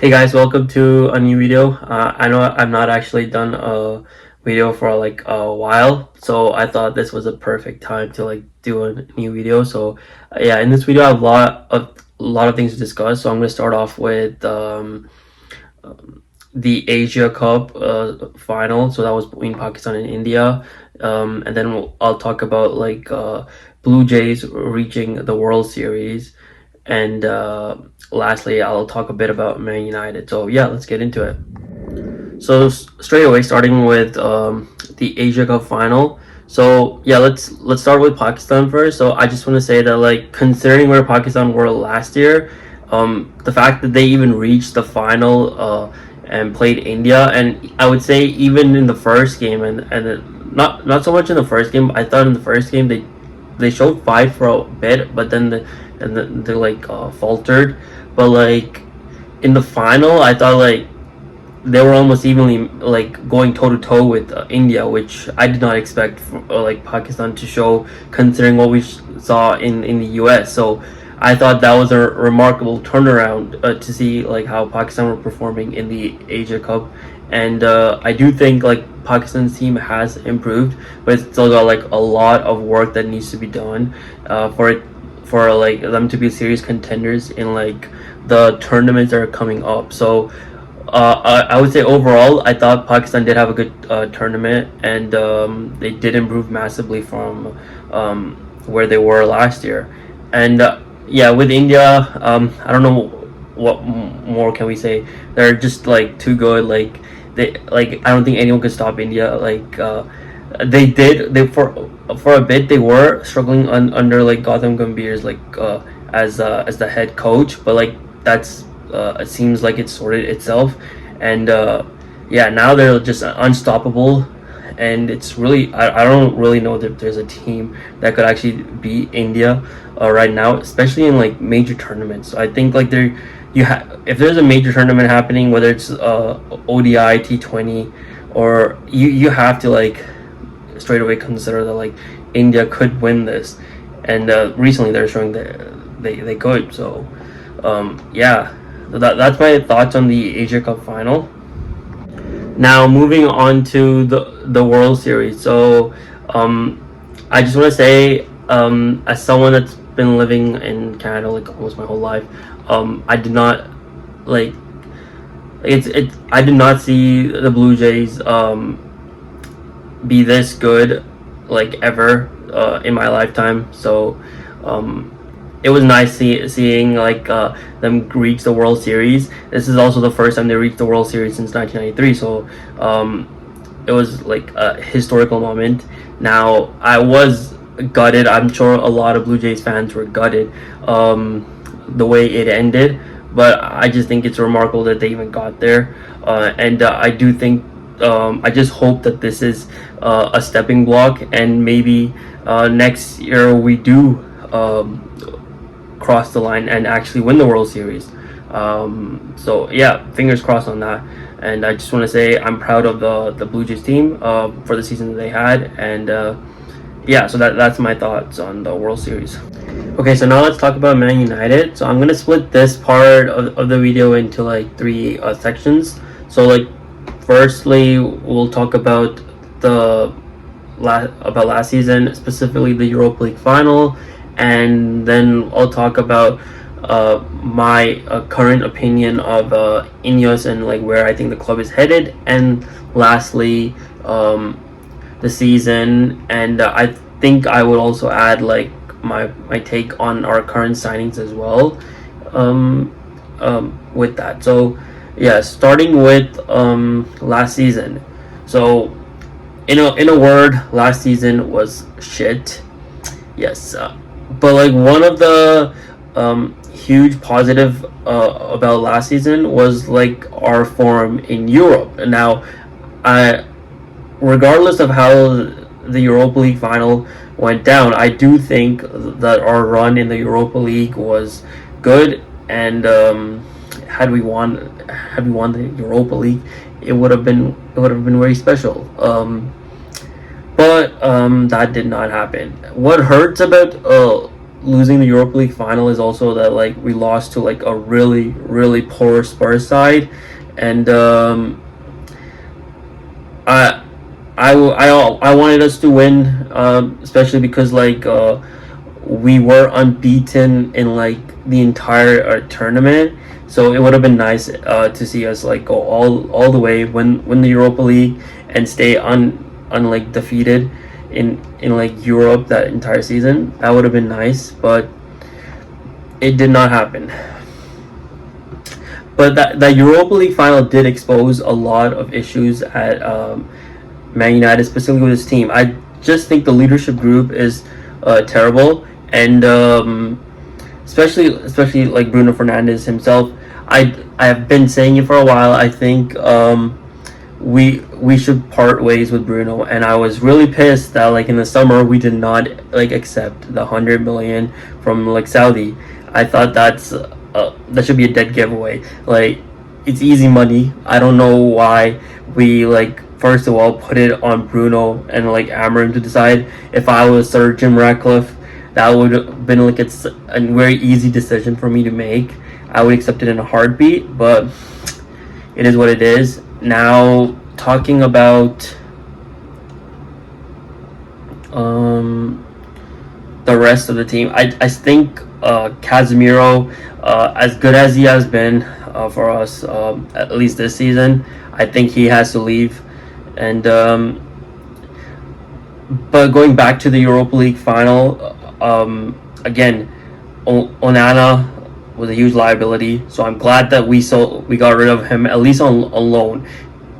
Hey guys, welcome to a new video. I know I've not actually done a video for like a while, so I thought this was a perfect time to like do a new video. So yeah, in this video I have a lot of things to discuss. So I'm gonna start off with the Asia Cup final. So that was between Pakistan and India, and then I'll talk about like Blue Jays reaching the World Series, and lastly, I'll talk a bit about Man United. So yeah, let's get into it. So straight away, starting with the Asia Cup final. So yeah, let's start with Pakistan first. So I just want to say that like considering where Pakistan were last year, the fact that they even reached the final and played India, and I would say even in the first game, not so much in the first game. I thought in the first game they showed fight for a bit, but then they like faltered. But like in the final, I thought like they were almost evenly like going toe to toe with India, which I did not expect for, like Pakistan to show, considering what we saw in the U.S. So I thought that was a remarkable turnaround to see like how Pakistan were performing in the Asia Cup, and I do think like Pakistan's team has improved, but it's still got like a lot of work that needs to be done for like them to be serious contenders in like the tournaments that are coming up. So I would say overall, I thought Pakistan did have a good tournament, and they did improve massively from where they were last year. And yeah, with India, I don't know what more can we say. They're just like too good. I don't think anyone could stop India. They for a bit they were struggling under like Gautam Gambhir's like as the head coach, but like that's it seems like it's sorted itself, and yeah, now they're just unstoppable, and it's really I don't really know that there's a team that could actually beat India right now, especially in like major tournaments. So I think like there you have if there's a major tournament happening, whether it's ODI, T20, or you have to like straight away consider that like India could win this, and recently they're showing that they could. So yeah, that's my thoughts on the Asia Cup final. Now moving on to the World Series. So I just want to say, as someone that's been living in Canada like almost my whole life, I did not like I did not see the Blue Jays be this good like ever in my lifetime. So it was nice seeing like them reach the World Series. This is also the first time they reached the World Series since 1993. So it was like a historical moment. Now I was gutted. I'm sure a lot of Blue Jays fans were gutted the way it ended, but I just think it's remarkable that they even got there. And I do think I just hope that this is a stepping block, and maybe next year we do cross the line and actually win the World Series. So yeah, fingers crossed on that. And I just want to say I'm proud of the Blue Jays team for the season that they had, and yeah, so that's my thoughts on the World Series. Okay, so now let's talk about Man United. So I'm gonna split this part of the video into like three sections. So like, firstly, we'll talk about the last season, specifically the Europa League final, and then I'll talk about my current opinion of Ineos and like where I think the club is headed, and lastly the season, and I think I would also add like my take on our current signings as well with that. So yeah, starting with last season. So in a word, last season was shit. Yes, but like one of the huge positive about last season was like our form in Europe. And now, I regardless of how the Europa League final went down, I do think that our run in the Europa League was good, and had we won the Europa League, it would have been very special. But that did not happen. What hurts about losing the Europa League final is also that like we lost to like a really poor Spurs side, and I I wanted us to win, especially because like we were unbeaten in like the entire tournament. So it would have been nice to see us like go all the way, win the Europa League, and stay like defeated in like Europe that entire season. That would have been nice, but it did not happen. But that Europa League final did expose a lot of issues at Man United, specifically with this team. I just think the leadership group is terrible, and especially like Bruno Fernandes himself. I have been saying it for a while. I think we should part ways with Bruno, and I was really pissed that like in the summer we did not like accept the 100 million from like Saudi. I thought that should be a dead giveaway. Like, it's easy money. I don't know why we like first of all put it on Bruno and like Amarim to decide. If I was Sir Jim Ratcliffe, that would have been like it's a very easy decision for me to make. I would accept it in a heartbeat, but it is what it is. Now talking about the rest of the team, I think Casemiro, as good as he has been for us, at least this season, I think he has to leave. And but going back to the Europa League final, again, Onana was a huge liability. So I'm glad that we got rid of him, at least on loan.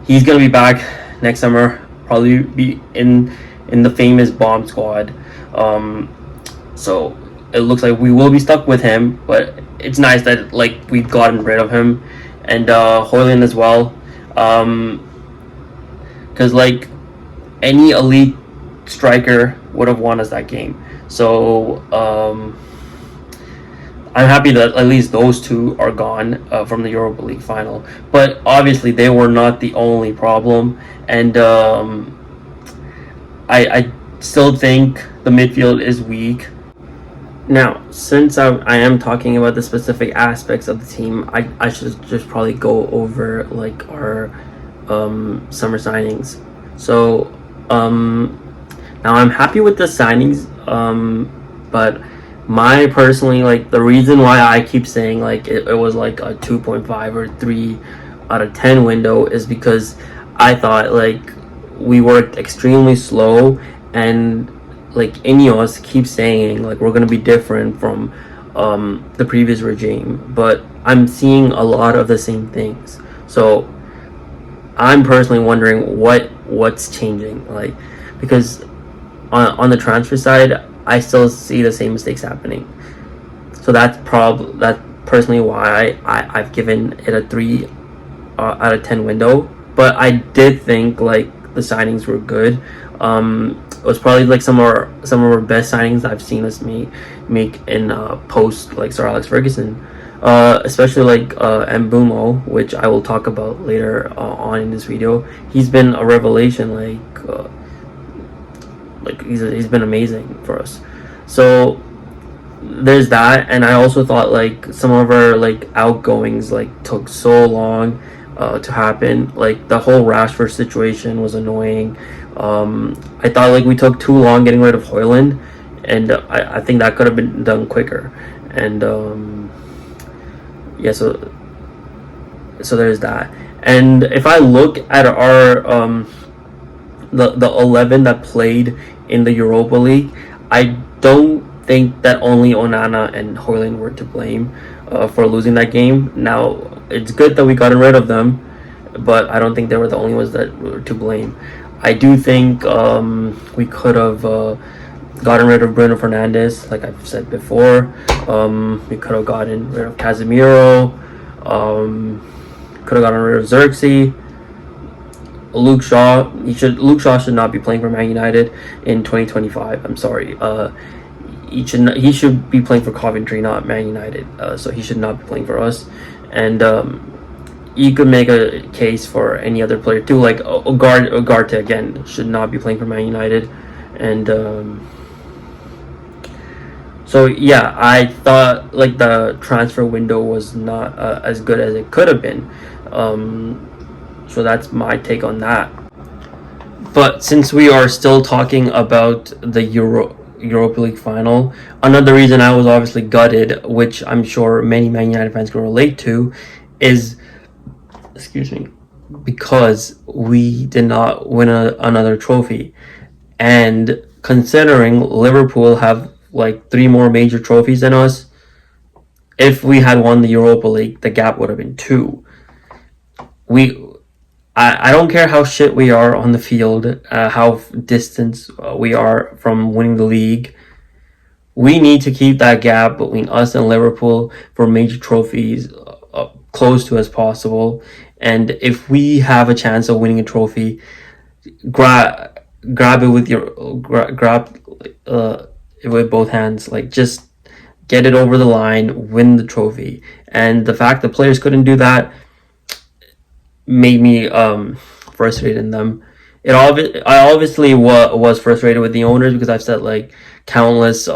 He's gonna be back next summer, probably be in the famous bomb squad. So it looks like we will be stuck with him, but it's nice that like we've gotten rid of him, and Højlund as well, because like any elite striker would have won us that game. So I'm happy that at least those two are gone from the Europa League final. But obviously they were not the only problem, and I still think the midfield is weak. Now, since I am talking about the specific aspects of the team, I should just probably go over like our summer signings. So now I'm happy with the signings, but my personally like the reason why I keep saying like it was like a 2.5 or 3 out of 10 window is because I thought like we worked extremely slow, and like Ineos keeps saying like we're gonna be different from the previous regime, but I'm seeing a lot of the same things. So I'm personally wondering what's changing, like, because on the transfer side I still see the same mistakes happening. So that's personally why I've given it a 3 out of 10 window. But I did think like the signings were good. It was probably like some of our best signings I've seen us make in post like Sir Alex Ferguson, especially like Mbumo, which I will talk about later on in this video. He's been a revelation. Like he's been amazing for us. So there's that, and I also thought like some of our like outgoings like took so long to happen. Like the whole Rashford situation was annoying. I thought like we took too long getting rid of Højlund, and I think that could have been done quicker. And yeah, so there's that. And if I look at our the 11 that played in the Europa League, I don't think that only Onana and Højlund were to blame for losing that game. Now it's good that we got rid of them, but I don't think they were the only ones that were to blame. I do think we could have gotten rid of Bruno Fernandes, like I've said before. We could have gotten rid of Casemiro. Could have gotten rid of Xerxes. Luke Shaw should not be playing for Man United in 2025. I'm sorry. He should be playing for Coventry, not Man United. So he should not be playing for us. And you could make a case for any other player too, like Ugarte again should not be playing for Man United. And So yeah, I thought like the transfer window was not as good as it could have been. Um, so that's my take on that. But since we are still talking about the Europa League final, another reason I was obviously gutted, which I'm sure many Man United fans can relate to, is, excuse me, because we did not win another trophy. And considering Liverpool have like three more major trophies than us, if we had won the Europa League, the gap would have been two. We I don't care how shit we are on the field, how distant we are from winning the league. We need to keep that gap between us and Liverpool for major trophies close to as possible. And if we have a chance of winning a trophy, grab it with grab it with both hands. Like, just get it over the line, win the trophy. And the fact that players couldn't do that made me frustrated in them. I obviously was frustrated with the owners because I've said like countless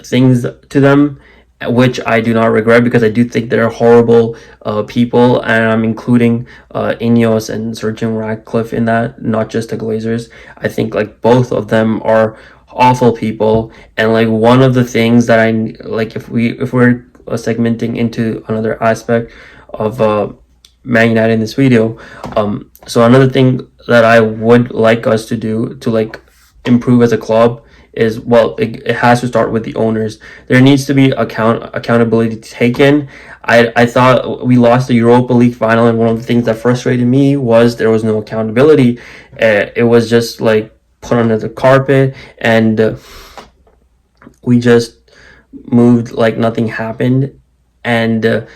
things to them, which I do not regret because I do think they're horrible people, and I'm including Ineos and Sir Jim Ratcliffe in that, not just the Glazers. I think like both of them are awful people, and like one of the things that I like, if we're segmenting into another aspect of Man United in this video. So another thing that I would like us to do to like improve as a club is, well, it has to start with the owners. There needs to be accountability taken. I thought we lost the Europa League final, and one of the things that frustrated me was there was no accountability. It was just like put under the carpet, and we just moved like nothing happened. And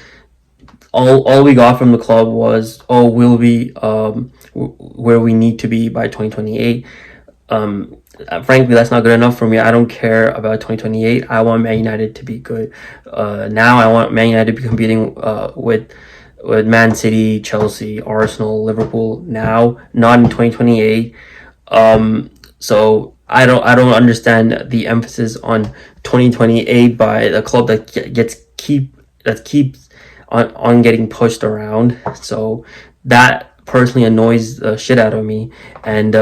all we got from the club was, oh, we'll be where we need to be by 2028. Frankly, that's not good enough for me. I don't care about 2028. I want Man United to be good. Now I want Man United to be competing with Man City, Chelsea, Arsenal, Liverpool now, not in 2028. So I don't understand the emphasis on 2028 by the club that keeps on getting pushed around. So that personally annoys the shit out of me, and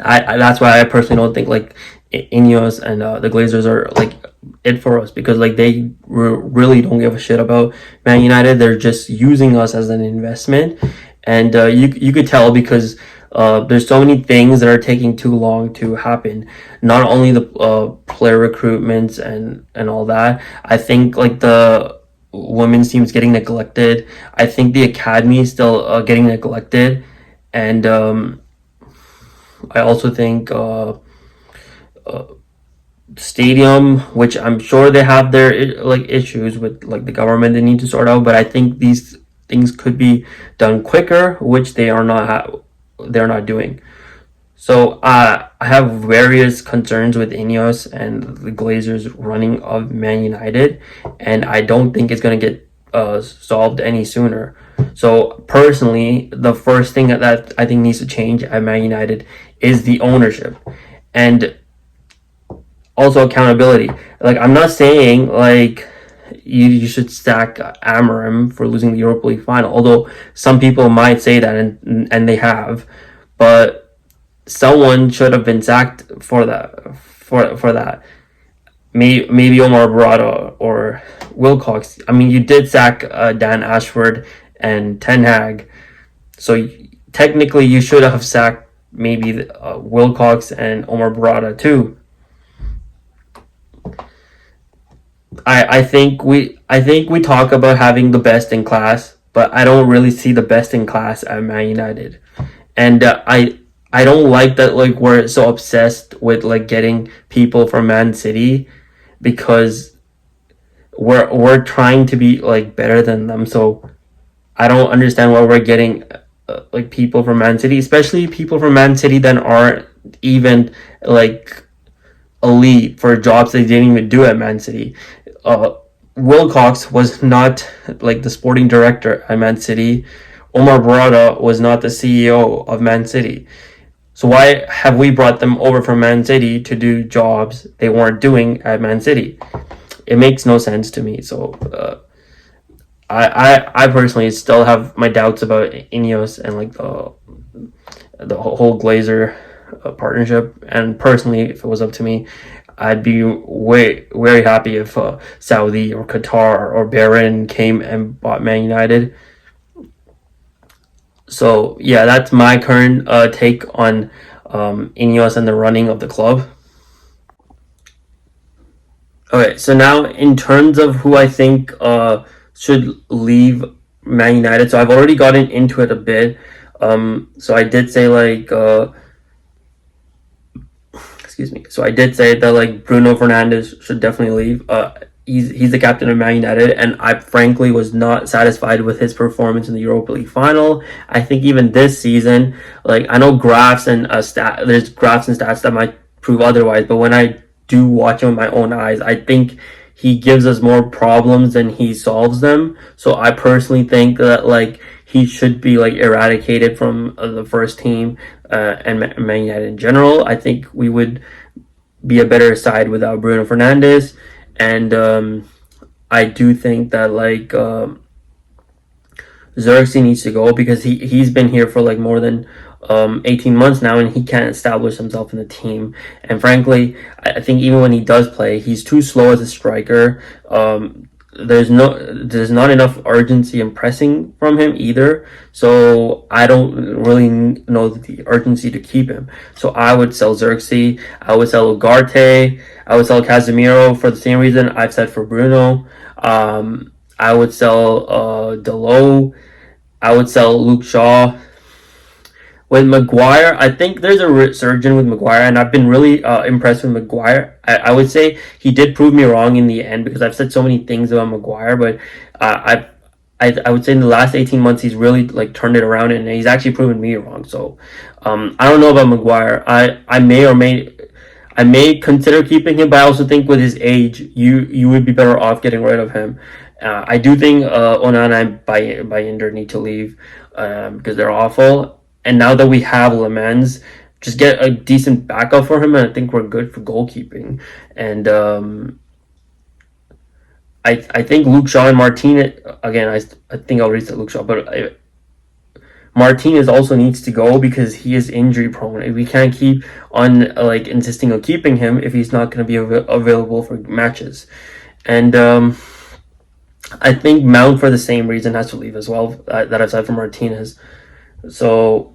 I that's why I personally don't think like Ineos and the Glazers are like it for us, because like they really don't give a shit about Man United. They're just using us as an investment, and you could tell because there's so many things that are taking too long to happen. Not only the player recruitments and all that. I think like the women's team's getting neglected. I think the academy is still getting neglected, and I also think stadium, which I'm sure they have their like issues with like the government they need to sort out, but I think these things could be done quicker, which they're not doing. So I have various concerns with Ineos and the Glazers running of Man United, and I don't think it's gonna get solved any sooner. So personally, the first thing that I think needs to change at Man United is the ownership, and also accountability. Like, I'm not saying like you should stack Amarim for losing the Europa League final, although some people might say that, and they have, but someone should have been sacked for that. For that, maybe Omar Barada or Wilcox. I mean, you did sack Dan Ashford and Ten Hag, so technically you should have sacked maybe Wilcox and Omar Barada too. I think we talk about having the best in class, but I don't really see the best in class at Man United, and I don't like that like we're so obsessed with like getting people from Man City, because we're trying to be like better than them. So I don't understand why we're getting like people from Man City, especially people from Man City that aren't even like elite for jobs they didn't even do at Man City. Wilcox was not like the sporting director at Man City. Omar Barada was not the CEO of Man City. So why have we brought them over from Man City to do jobs they weren't doing at Man City? It makes no sense to me. So I personally still have my doubts about Ineos and like the whole Glazer partnership. And personally, if it was up to me, I'd be very happy if Saudi or Qatar or Bahrain came and bought Man United. So yeah, that's my current take on Ineos and the running of the club. Okay, so now in terms of who I think should leave Man United, so I've already gotten into it a bit. So I did say like excuse me. So I did say that like Bruno Fernandes should definitely leave. He's the captain of Man United, and I frankly was not satisfied with his performance in the Europa League final. I think even this season, like I know graphs and there's graphs and stats that might prove otherwise, but when I do watch him with my own eyes, I think he gives us more problems than he solves them. So I personally think that like he should be like eradicated from the first team and Man United in general. I think we would be a better side without Bruno Fernandes, and I do think that like Xerxes needs to go because he's been here for like more than 18 months now, and he can't establish himself in the team. And frankly, I think even when he does play, he's too slow as a striker. There's not enough urgency and pressing from him either. So I don't really know the urgency to keep him. So I would sell Xerxes. I would sell Ugarte. I would sell Casemiro for the same reason I've said for Bruno. I would sell Delo. I would sell Luke Shaw. With Maguire, I think there's a resurgence with Maguire, and I've been really impressed with Maguire. I would say he did prove me wrong in the end because I've said so many things about Maguire, but I would say in the last 18 months he's really like turned it around, and he's actually proven me wrong. So I don't know about Maguire. I may consider keeping him, but I also think with his age, you would be better off getting rid of him. I do think Onana and Bayender need to leave because they're awful. And now that we have Lemans, just get a decent backup for him, and I think we're good for goalkeeping. And I think Luke Shaw and Martinez, again, I think I'll reset Luke Shaw, but Martinez also needs to go because he is injury prone. We can't keep on like insisting on keeping him if he's not going to be available for matches. And I think Mount, for the same reason, has to leave as well that I've said for Martinez. So,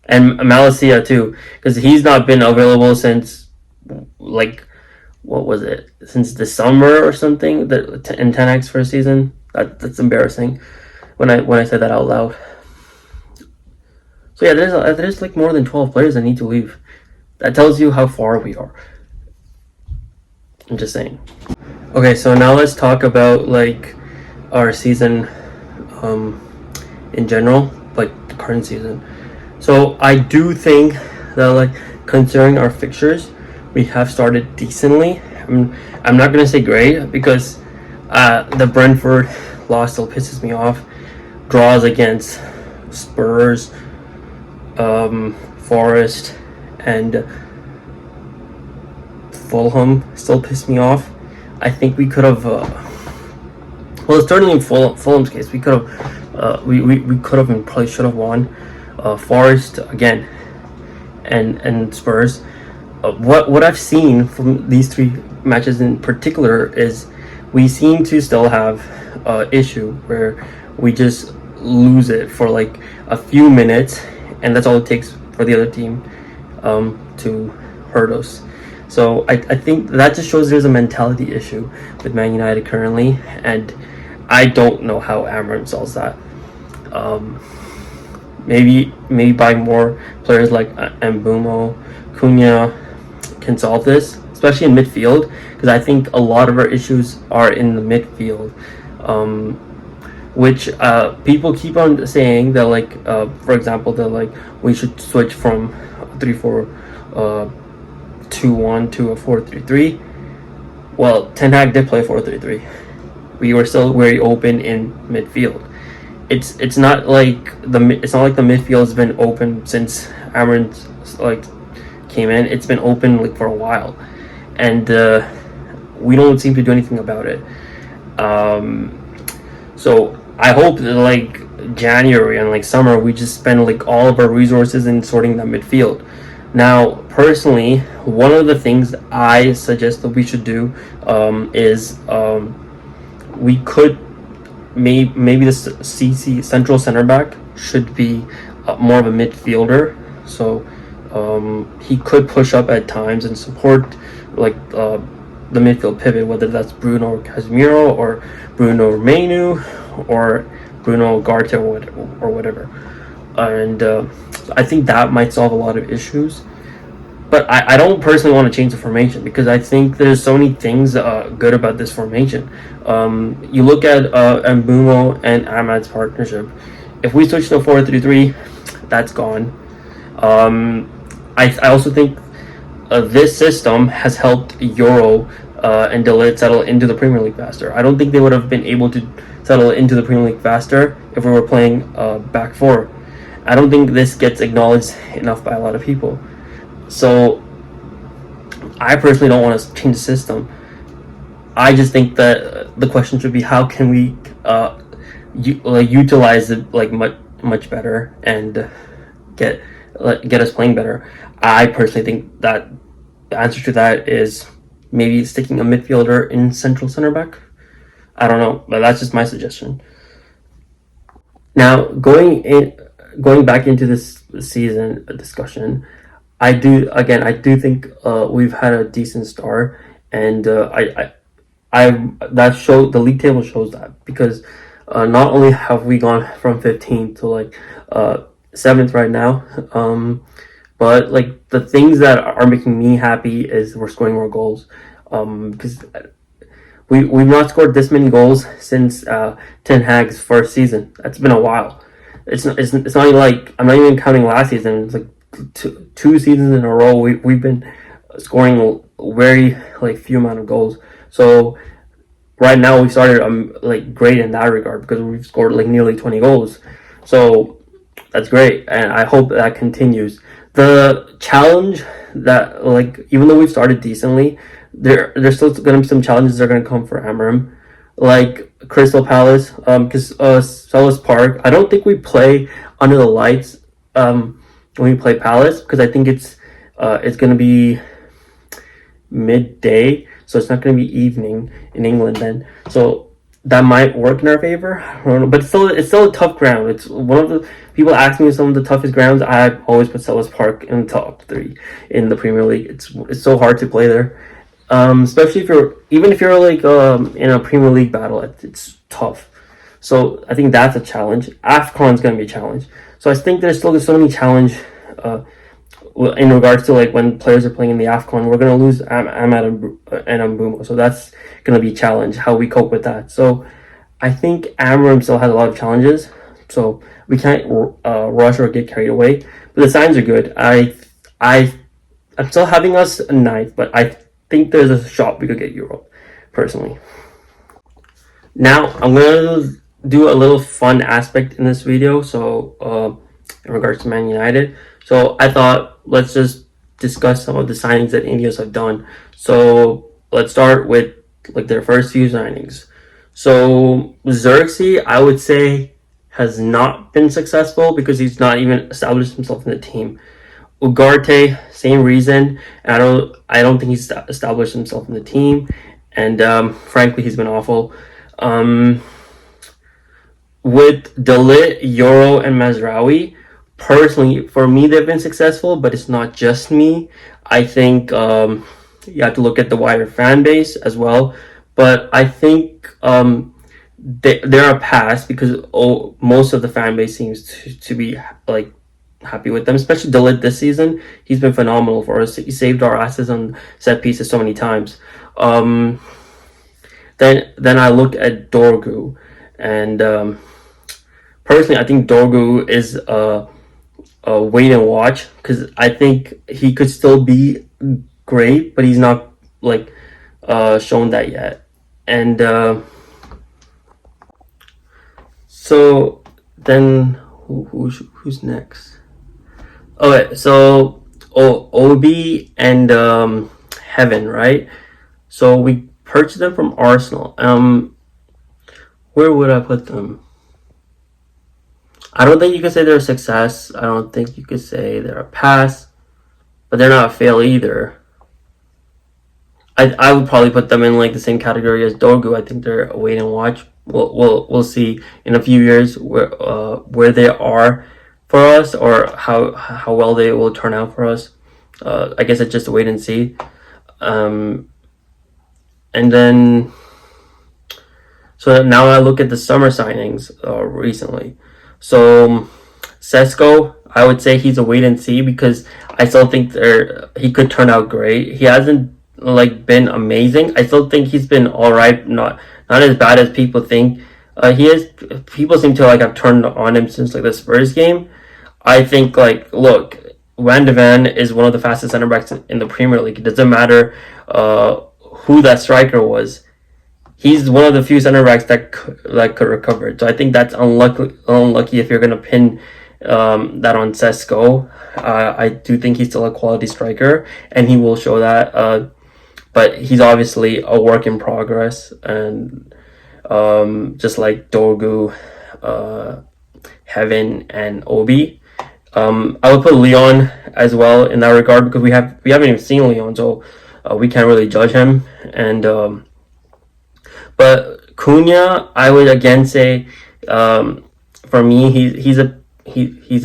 and Malacia too, because he's not been available since like what was it? Since the summer or something. In 10x first season. That's embarrassing when I said that out loud. So yeah, there's like more than 12 players that need to leave. That tells you how far we are. I'm just saying. Okay, so now let's talk about like our season in general, like the current season. So I do think that like considering our fixtures, we have started decently. I'm not gonna say great because the Brentford loss still pisses me off. Draws against Spurs, Forest, and Fulham still piss me off. I think we could have. Well, certainly in Fulham's case, we could have. We could have and probably should have won. Forest again, and Spurs. What I've seen from these three matches in particular is we seem to still have issue where we just lose it for like a few minutes, and that's all it takes for the other team to hurt us. So I think that just shows there's a mentality issue with Man United currently, and I don't know how Amarim solves that. Maybe buying more players like Mbumo, Cunha can solve this, especially in midfield, because I think a lot of our issues are in the midfield, which people keep on saying that like for example that like we should switch from 3-4-2-1 to a 4-3-3. Well, Ten Hag did play 4-3-3. We were still very open in midfield, it's not like the midfield has been open since Amron like came in. It's been open like for a while, and we don't seem to do anything about it. Um, so I hope that like January and like summer we just spend like all of our resources in sorting that midfield. Now, personally, one of the things I suggest that we should do is we could maybe the CC central center back should be more of a midfielder. So he could push up at times and support like the midfield pivot, whether that's Bruno Casemiro or Bruno Menu or Bruno Garte or whatever. And I think that might solve a lot of issues. But I don't personally want to change the formation because I think there's so many things good about this formation. You look at Mbumo and Ahmad's partnership. If we switch to a 4-3-3, that's gone. I also think this system has helped Euro and De Ligt settle into the Premier League faster. I don't think they would have been able to settle into the Premier League faster if we were playing back four. I don't think this gets acknowledged enough by a lot of people. So I personally don't want to change the system. I just think that the question should be how can we utilize it like much better and get us playing better. I personally think that the answer to that is maybe sticking a midfielder in central center back. I don't know, but that's just my suggestion. Now going back into this season discussion, I do think we've had a decent start, and that show the league table shows that because not only have we gone from 15th to like 7th right now, but like the things that are making me happy is we're scoring more goals, because we've not scored this many goals since Ten Hag's first season. That's been a while. It's not even like I'm not even counting last season. It's like two seasons in a row we've been scoring very like few amount of goals. So right now we started like great in that regard because we've scored like nearly 20 goals. So that's great, and I hope that continues. The challenge that like even though we've started decently, there's still going to be some challenges that are going to come for Amarim, like Crystal Palace, because Selhurst Park. I don't think we play under the lights when we play Palace because I think it's going to be midday, so it's not going to be evening in England then. So that might work in our favor. I don't know, but it's still a tough ground. It's one of the people ask me some of the toughest grounds. I always put Selhurst Park in the top 3 in the Premier League. It's so hard to play there, especially if you're like in a Premier League battle. It's tough. So I think that's a challenge. AFCON's going to be a challenge. So I think there's still so many challenge in regards to like when players are playing in the AFCON. We're going to lose Ahmad and Mbumo. So that's going to be a challenge, how we cope with that. So I think Amarim still has a lot of challenges. So we can't rush or get carried away. But the signs are good. I'm still having us a 9th, but I think there's a shot we could get Europe, personally. Now, I'm going to do a little fun aspect in this video. So in regards to Man United. So I thought let's just discuss some of the signings that Indios have done. So let's start with like their first few signings. So Xerxes, I would say, has not been successful because he's not even established himself in the team. Ugarte, same reason. I don't think he's established himself in the team, and frankly, he's been awful. With De Ligt, Euro, and Mazraoui, personally, for me, they've been successful, but it's not just me. I think you have to look at the wider fan base as well. But I think they're a pass because most of the fan base seems to be like happy with them, especially De Ligt this season. He's been phenomenal for us. He saved our asses on set pieces so many times. Then I look at Dorgu, and personally, I think Dorgu is a wait and watch because I think he could still be great, but he's not like shown that yet. And so then who's next? Okay, so Obi and Heaven, right? So we purchased them from Arsenal. Where would I put them? I don't think you could say they're a success. I don't think you could say they're a pass, but they're not a fail either. I would probably put them in like the same category as Dorgu. I think they're a wait and watch. We'll see in a few years where they are for us, or how well they will turn out for us. I guess it's just a wait and see. And then so now I look at the summer signings recently. So Sesko, I would say he's a wait and see, because I still think he could turn out great. He hasn't like been amazing. I still think he's been all right, not as bad as people think. He is. People seem to like have turned on him since like the Spurs game. I think like, look, Van de Ven is one of the fastest center backs in the Premier League. It doesn't matter who that striker was. He's one of the few center backs that could recover. So I think that's unlucky if you're gonna pin that on Sesko. I do think he's still a quality striker, and he will show that. But he's obviously a work in progress, and just like Dorgu, Heaven, and Obi. I would put Leon as well in that regard, because we haven't even seen Leon, so we can't really judge him. And but Cunha, I would again say, for me, he's a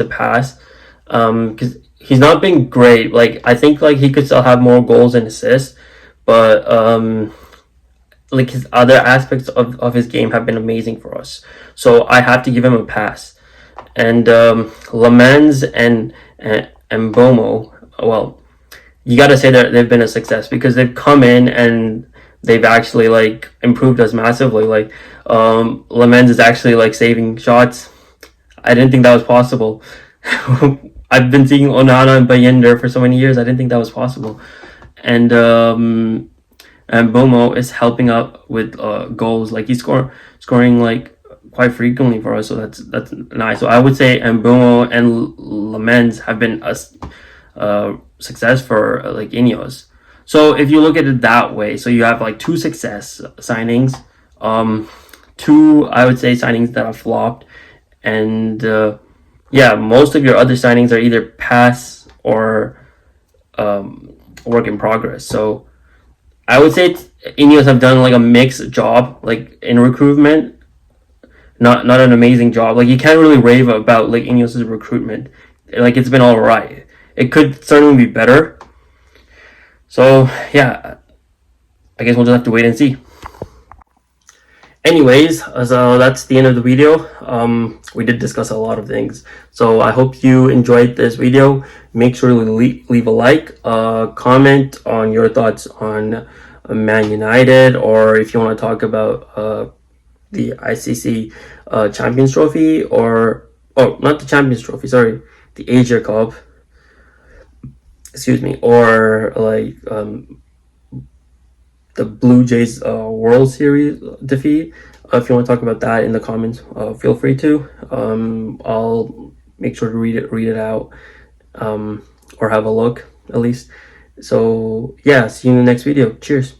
pass, because he's not been great. Like, I think like he could still have more goals and assists, but like his other aspects of his game have been amazing for us. So I have to give him a pass. And Lamens and Bomo, well, you got to say that they've been a success, because they've come in and they've actually like improved us massively. Like Lamens is actually like saving shots. I didn't think that was possible. I've been seeing Onana and Bayender for so many years. I didn't think that was possible. And Bomo is helping out with goals. Like he's scoring like quite frequently for us, so that's nice. So I would say Bomo and Lamens have been a success for like Ineos. So if you look at it that way, so you have like two success signings, two, I would say, signings that have flopped, and yeah, most of your other signings are either pass or work in progress. So I would say Ineos have done like a mixed job, like in recruitment, not an amazing job. Like you can't really rave about like Ineos' recruitment. Like it's been all right. It could certainly be better. So yeah, I guess we'll just have to wait and see. Anyways, so that's the end of the video. We did discuss a lot of things, so I hope you enjoyed this video. Make sure to leave a like, comment on your thoughts on Man United, or if you want to talk about the ICC Champions Trophy, or not the Champions Trophy, sorry, the Asia Cup, excuse me, or like the Blue Jays World Series defeat. If you want to talk about that in the comments, feel free to. I'll make sure to read it out, or have a look at least. So yeah, see you in the next video. Cheers.